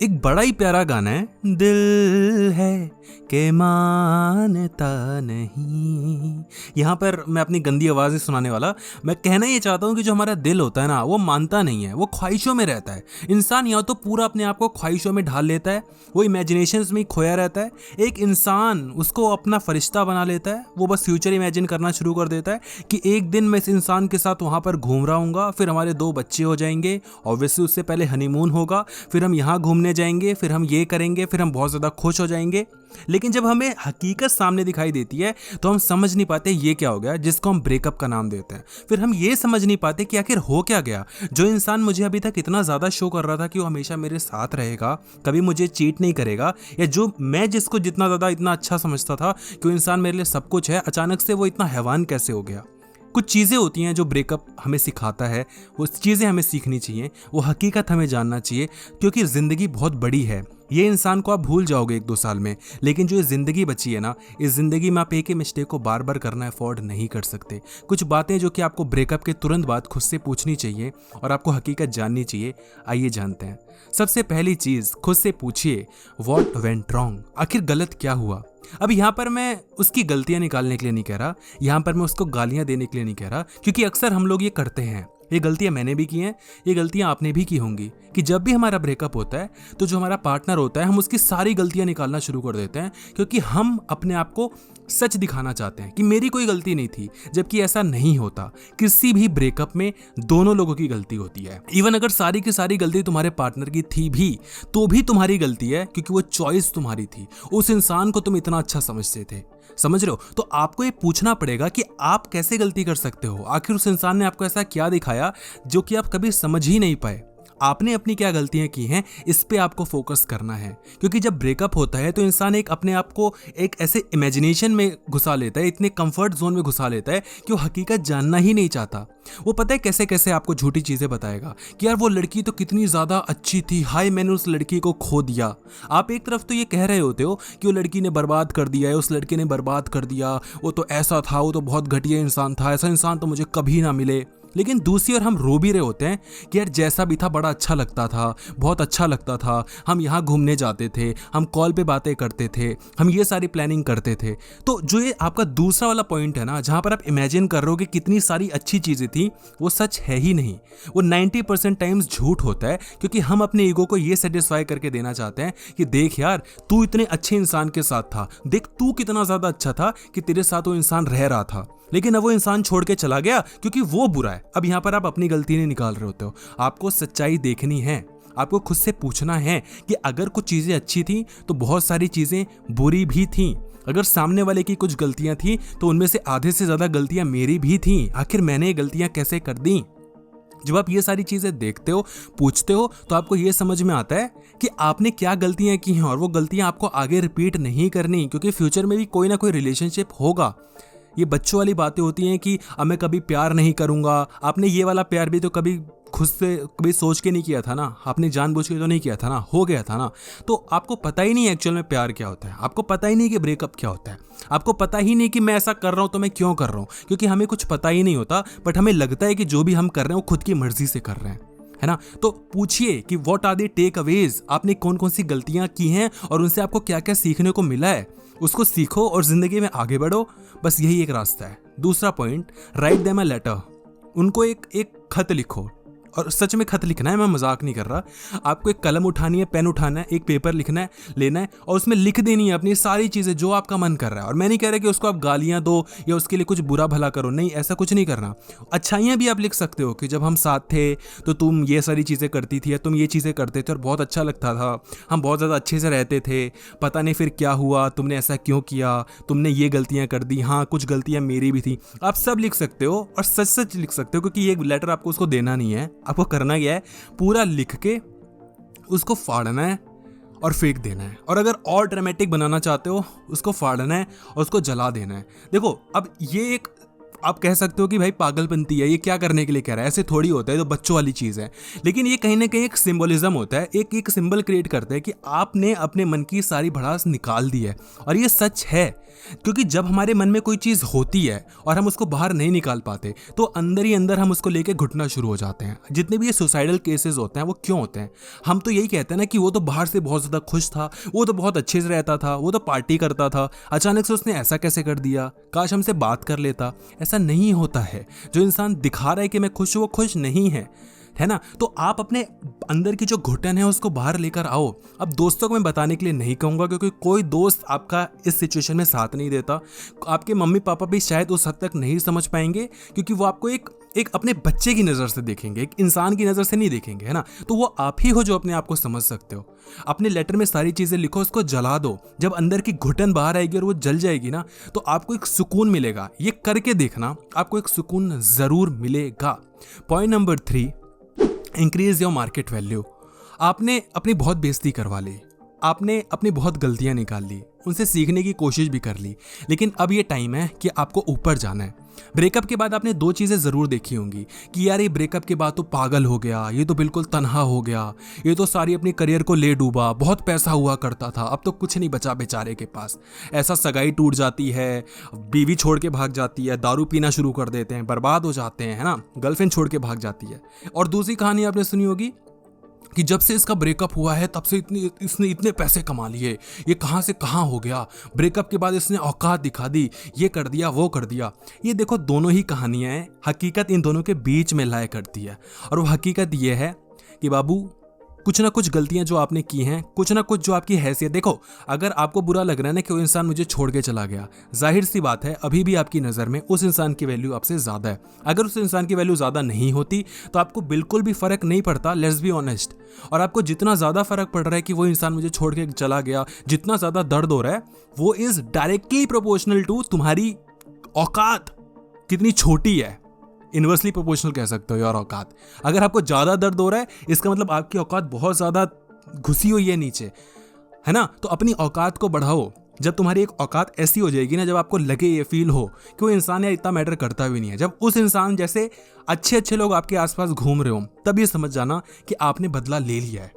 एक बड़ा ही प्यारा गाना है, दिल है के मानता नहीं। यहाँ पर मैं अपनी गंदी आवाज़ नहीं सुनाने वाला। मैं कहना ये चाहता हूँ कि जो हमारा दिल होता है ना, वो मानता नहीं है, वो ख्वाहिशों में रहता है। इंसान या तो पूरा अपने आप को ख्वाहिशों में ढाल लेता है, वो इमेजिनेशंस में खोया रहता है। एक इंसान उसको अपना फरिश्ता बना लेता है, वो बस फ्यूचर इमेजिन करना शुरू कर देता है कि एक दिन मैं इस इंसान के साथ वहाँ पर घूम रहा हूँगा, फिर हमारे 2 बच्चे हो जाएंगे, ऑब्वियसली उससे पहले हनीमून होगा, फिर हम यहाँ घूमने जाएंगे, फिर हम ये करेंगे, फिर हम बहुत ज़्यादा खुश हो जाएंगे। लेकिन जब हमें हकीकत सामने दिखाई देती है तो हम समझ नहीं पाते ये क्या हो गया, जिसको हम ब्रेकअप का नाम देते हैं। फिर हम ये समझ नहीं पाते कि आखिर हो क्या गया। जो इंसान मुझे अभी तक इतना ज़्यादा शो कर रहा था कि वो हमेशा मेरे साथ रहेगा, कभी मुझे चीट नहीं करेगा, या जो मैं जिसको जितना ज़्यादा इतना अच्छा समझता था कि वो इंसान मेरे लिए सब कुछ है, अचानक से वो इतना हैवान कैसे हो गया। कुछ चीज़ें होती हैं जो ब्रेकअप हमें सिखाता है, वो चीज़ें हमें सीखनी चाहिए, वो हकीकत हमें जानना चाहिए, क्योंकि ज़िंदगी बहुत बड़ी है। ये इंसान को आप भूल जाओगे 1-2 साल में, लेकिन जो ये ज़िंदगी बची है ना, इस ज़िंदगी में आप एक ही मिस्टेक को बार बार करना अफोर्ड नहीं कर सकते। कुछ बातें जो कि आपको ब्रेकअप के तुरंत बाद खुद से पूछनी चाहिए और आपको हकीकत जाननी चाहिए। आइए जानते हैं। सबसे पहली चीज़, खुद से पूछिए व्हाट वेंट रॉन्ग, आखिर गलत क्या हुआ। अब यहाँ पर मैं उसकी गलतियां निकालने के लिए नहीं कह रहा, यहाँ पर मैं उसको गालियां देने के लिए नहीं कह रहा, क्योंकि अक्सर हम लोग ये करते हैं। ये गलतियां मैंने भी की हैं, ये गलतियां आपने भी की होंगी कि जब भी हमारा ब्रेकअप होता है तो जो हमारा पार्टनर होता है, हम उसकी सारी गलतियां निकालना शुरू कर देते हैं, क्योंकि हम अपने आप को सच दिखाना चाहते हैं कि मेरी कोई गलती नहीं थी, जबकि ऐसा नहीं होता। किसी भी ब्रेकअप में दोनों लोगों की गलती होती है। इवन अगर सारी की सारी गलती तुम्हारे पार्टनर की थी भी, तो भी तुम्हारी गलती है, क्योंकि वो चॉइस तुम्हारी थी। उस इंसान को तुम इतना अच्छा समझते थे, समझ रहे हो? तो आपको ये पूछना पड़ेगा कि आप कैसे गलती कर सकते हो। आखिर उस इंसान ने आपको ऐसा क्या दिखाया जो कि आप कभी समझ ही नहीं पाए। आपने अपनी क्या गलतियां की हैं, इस पे आपको फोकस करना है। क्योंकि जब ब्रेकअप होता है तो इंसान एक अपने आप को एक ऐसे इमेजिनेशन में घुसा लेता है, इतने कंफर्ट जोन में घुसा लेता है कि वो हकीकत जानना ही नहीं चाहता। वो पता है कैसे कैसे आपको झूठी चीजें बताएगा कि यार वो लड़की तो कितनी ज्यादा अच्छी थी, हाय मैंने उस लड़की को खो दिया। आप एक तरफ तो ये कह रहे होते हो कि वो लड़की ने बर्बाद कर दिया है, उस लड़के ने बर्बाद कर दिया, वो तो ऐसा था, वो तो बहुत घटिया इंसान था, ऐसा इंसान तो मुझे कभी ना मिले। लेकिन दूसरी ओर हम रो भी रहे होते हैं कि यार जैसा भी था बड़ा अच्छा लगता था, बहुत अच्छा लगता था, हम यहाँ घूमने जाते थे, हम कॉल पे बातें करते थे, हम ये सारी प्लानिंग करते थे। तो जो ये आपका दूसरा वाला पॉइंट है ना, जहाँ पर आप इमेजिन कर रहे हो कि कितनी सारी अच्छी चीज़ें थी, वो सच है ही नहीं। वो 90% टाइम्स झूठ होता है, क्योंकि हम अपने ईगो को ये सेटिस्फाई करके देना चाहते हैं कि देख यार तू इतने अच्छे इंसान के साथ था, देख तू कितना ज़्यादा अच्छा था कि तेरे साथ वो इंसान रह रहा था, लेकिन अब वो इंसान छोड़ के चला गया क्योंकि वो बुरा है। अब यहाँ पर आप अपनी गलती नहीं निकाल रहे होते हो, आपको सच्चाई देखनी है। आपको खुद से पूछना है कि अगर कुछ चीज़ें अच्छी थी तो बहुत सारी चीज़ें बुरी भी थीं। अगर सामने वाले की कुछ गलतियां थी तो उनमें से आधे से ज़्यादा गलतियां मेरी भी थीं। आखिर मैंने ये गलतियां कैसे कर दी? जब आप ये सारी चीज़ें देखते हो, पूछते हो, तो आपको ये समझ में आता है कि आपने क्या गलतियां की हैं, और वो गलतियां आपको आगे रिपीट नहीं करनी, क्योंकि फ्यूचर में भी कोई ना कोई रिलेशनशिप होगा। ये बच्चों वाली बातें होती हैं कि अब मैं कभी प्यार नहीं करूंगा। आपने ये वाला प्यार भी तो कभी खुद से कभी सोच के नहीं किया था ना, आपने जानबूझ के तो नहीं किया था ना, हो गया था ना। तो आपको पता ही नहीं एक्चुअल में प्यार क्या होता है, आपको पता ही नहीं कि ब्रेकअप क्या होता है, आपको पता ही नहीं कि मैं ऐसा कर रहा हूं तो मैं क्यों कर रहा हूं, क्योंकि हमें कुछ पता ही नहीं होता। बट हमें लगता है कि जो भी हम कर रहे हैं वो खुद की मर्जी से कर रहे हैं, है ना। तो पूछिए कि what are the takeaways, आपने कौन कौन सी गलतियां की हैं और उनसे आपको क्या क्या सीखने को मिला है, उसको सीखो और जिंदगी में आगे बढ़ो। बस यही एक रास्ता है। दूसरा point, write them a letter, उनको एक खत लिखो। और सच में खत लिखना है, मैं मजाक नहीं कर रहा। आपको एक कलम उठानी है, पेन उठाना है, एक पेपर लिखना है, लेना है, और उसमें लिख देनी है अपनी सारी चीज़ें जो आपका मन कर रहा है। और मैं नहीं कह रहा कि उसको आप गालियां दो या उसके लिए कुछ बुरा भला करो, नहीं, ऐसा कुछ नहीं करना। अच्छाइयाँ भी आप लिख सकते हो कि जब हम साथ थे तो तुम ये सारी चीज़ें करती थी या तुम ये चीज़ें करते थे और बहुत अच्छा लगता था, हम बहुत ज़्यादा अच्छे से रहते थे, पता नहीं फिर क्या हुआ, तुमने ऐसा क्यों किया, तुमने ये गलतियाँ कर दी, हाँ कुछ गलतियाँ मेरी भी थी। आप सब लिख सकते हो और सच सच लिख सकते हो, क्योंकि ये लेटर आपको उसको देना नहीं है। आपको करना क्या है, पूरा लिख के उसको फाड़ना है और फेंक देना है। और अगर और ड्रामेटिक बनाना चाहते हो, उसको फाड़ना है और उसको जला देना है। देखो अब ये एक आप कह सकते हो कि भाई पागलपंती है, ये क्या करने के लिए कह रहा है, ऐसे थोड़ी होता है, तो बच्चों वाली चीज़ है। लेकिन ये कहीं ना कहीं एक सिंबलिज्म होता है, एक सिंबल क्रिएट करता है कि आपने अपने मन की सारी भड़ास निकाल दी है। और ये सच है, क्योंकि जब हमारे मन में कोई चीज़ होती है और हम उसको बाहर नहीं निकाल पाते, तो अंदर ही अंदर हम उसको लेके घुटना शुरू हो जाते हैं। जितने भी ये सुसाइडल केसेस होते हैं वो क्यों होते हैं? हम तो यही कहते हैं ना कि वो तो बाहर से बहुत ज़्यादा खुश था, वो तो बहुत अच्छे से रहता था, वो तो पार्टी करता था, अचानक से उसने ऐसा कैसे कर दिया, काश हमसे बात कर लेता। ऐसा नहीं होता है। जो इंसान दिखा रहा है कि मैं खुश हूँ, वो खुश नहीं है ना? तो आप अपने अंदर की जो घुटन है उसको बाहर लेकर आओ। अब दोस्तों को मैं बताने के लिए नहीं कहूँगा, क्योंकि कोई दोस्त आपका इस सिचुएशन में साथ नहीं देता। आपके मम्मी पापा भी शायद उस हद तक नहीं समझ पाएंगे, क्योंकि वो आपको एक अपने बच्चे की नज़र से देखेंगे, एक इंसान की नज़र से नहीं देखेंगे, है ना? तो वो आप ही हो जो अपने आप को समझ सकते हो। अपने लेटर में सारी चीज़ें लिखो, उसको जला दो। जब अंदर की घुटन बाहर आएगी और वो जल जाएगी ना, तो आपको एक सुकून मिलेगा। ये करके देखना, आपको एक सुकून ज़रूर मिलेगा। Point number 3, increase your market value. आपने अपनी बहुत बेइज्जती करवा ली, आपने अपनी बहुत गलतियां निकाल ली, उनसे सीखने की कोशिश भी कर ली, लेकिन अब ये टाइम है कि आपको ऊपर जाना है। ब्रेकअप के बाद आपने 2 चीज़ें ज़रूर देखी होंगी कि यार ये ब्रेकअप के बाद तो पागल हो गया, ये तो बिल्कुल तन्हा हो गया, ये तो सारी अपनी करियर को ले डूबा, बहुत पैसा हुआ करता था, अब तो कुछ नहीं बचा बेचारे के पास। ऐसा सगाई टूट जाती है, बीवी छोड़ के भाग जाती है, दारू पीना शुरू कर देते हैं, बर्बाद हो जाते हैं, है ना? गर्लफ्रेंड छोड़ के भाग जाती है। और दूसरी कहानी आपने सुनी होगी कि जब से इसका ब्रेकअप हुआ है तब से इसने इतने पैसे कमा लिए, ये कहाँ से कहाँ हो गया, ब्रेकअप के बाद इसने औकात दिखा दी, ये कर दिया वो कर दिया। ये देखो, दोनों ही कहानियाँ हैं, हकीकत इन दोनों के बीच में लाया करती है। और वो हकीकत ये है कि बाबू, कुछ ना कुछ गलतियां जो आपने की हैं, कुछ ना कुछ जो आपकी हैसियत, देखो अगर आपको बुरा लग रहा है ना कि वो इंसान मुझे छोड़ के चला गया, जाहिर सी बात है अभी भी आपकी नज़र में उस इंसान की वैल्यू आपसे ज़्यादा है। अगर उस इंसान की वैल्यू ज़्यादा नहीं होती तो आपको बिल्कुल भी फ़र्क नहीं पड़ता, लेट्स बी ऑनेस्ट। और आपको जितना ज़्यादा फ़र्क पड़ रहा है कि वो इंसान मुझे छोड़ के चला गया, जितना ज़्यादा दर्द हो रहा है, वो इज़ डायरेक्टली प्रोपोर्शनल टू तुम्हारी औकात कितनी छोटी है। इन्वर्सली प्रोपोर्शनल कह सकते हो यार औकात। अगर आपको ज़्यादा दर्द हो रहा है, इसका मतलब आपकी औकात बहुत ज़्यादा घुसी हुई है नीचे, है ना? तो अपनी औकात को बढ़ाओ। जब तुम्हारी एक औकात ऐसी हो जाएगी ना, जब आपको लगे, ये फील हो कि वो इंसान यार इतना मैटर करता भी नहीं है, जब उस इंसान जैसे अच्छे अच्छे लोग आपके आसपास घूम रहे हो, तब ये समझ जाना कि आपने बदला ले लिया है।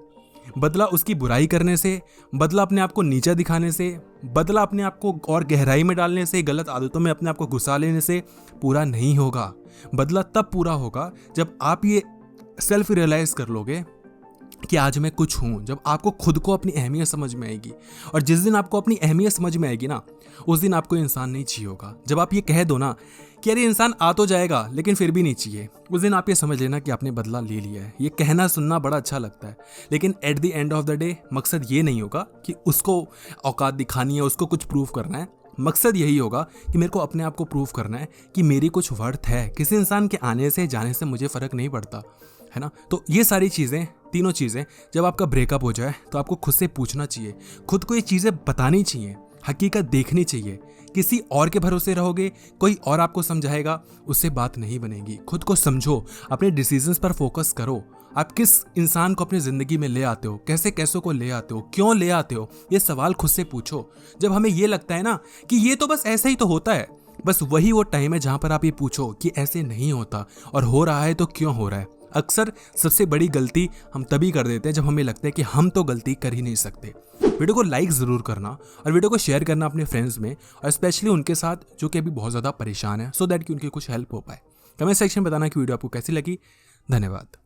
बदला उसकी बुराई करने से, बदला अपने आप को नीचा दिखाने से, बदला अपने आप को और गहराई में डालने से, गलत आदतों में अपने आप को घुसा लेने से पूरा नहीं होगा। बदला तब पूरा होगा जब आप ये सेल्फ रियलाइज कर लोगे कि आज मैं कुछ हूँ, जब आपको खुद को अपनी अहमियत समझ में आएगी। और जिस दिन आपको अपनी अहमियत समझ में आएगी ना, उस दिन आपको इंसान नहीं चाहिए होगा। जब आप ये कह दो ना कि अरे इंसान आ तो जाएगा लेकिन फिर भी नहीं चाहिए, उस दिन आप ये समझ लेना कि आपने बदला ले लिया है। ये कहना सुनना बड़ा अच्छा लगता है, लेकिन at the end of the day मकसद ये नहीं होगा कि उसको औकात दिखानी है, उसको कुछ प्रूव करना है। मकसद यही होगा कि मेरे को अपने आप को प्रूव करना है कि मेरी कुछ वर्थ है। किसी इंसान के आने से जाने से मुझे फ़र्क नहीं पड़ता, है ना? तो ये सारी चीज़ें, तीनों चीज़ें, जब आपका ब्रेकअप हो जाए तो आपको खुद से पूछना चाहिए, खुद को ये चीज़ें बतानी चाहिए, हकीकत देखनी चाहिए। किसी और के भरोसे रहोगे, कोई और आपको समझाएगा, उससे बात नहीं बनेगी। खुद को समझो, अपने डिसीजंस पर फोकस करो। आप किस इंसान को अपनी ज़िंदगी में ले आते हो, कैसे कैसों को ले आते हो, क्यों ले आते हो, ये सवाल खुद से पूछो। जब हमें ये लगता है ना कि ये तो बस ऐसे ही तो होता है, बस वही वो टाइम है जहाँ पर आप ये पूछो कि ऐसे नहीं होता, और हो रहा है तो क्यों हो रहा है। अक्सर सबसे बड़ी गलती हम तभी कर देते हैं जब हमें लगता है कि हम तो गलती कर ही नहीं सकते। वीडियो को लाइक ज़रूर करना और वीडियो को शेयर करना अपने फ्रेंड्स में, और स्पेशली उनके साथ जो कि अभी बहुत ज़्यादा परेशान है, सो दैट कि उनकी कुछ हेल्प हो पाए। कमेंट सेक्शन में बताना कि वीडियो आपको कैसी लगी। धन्यवाद।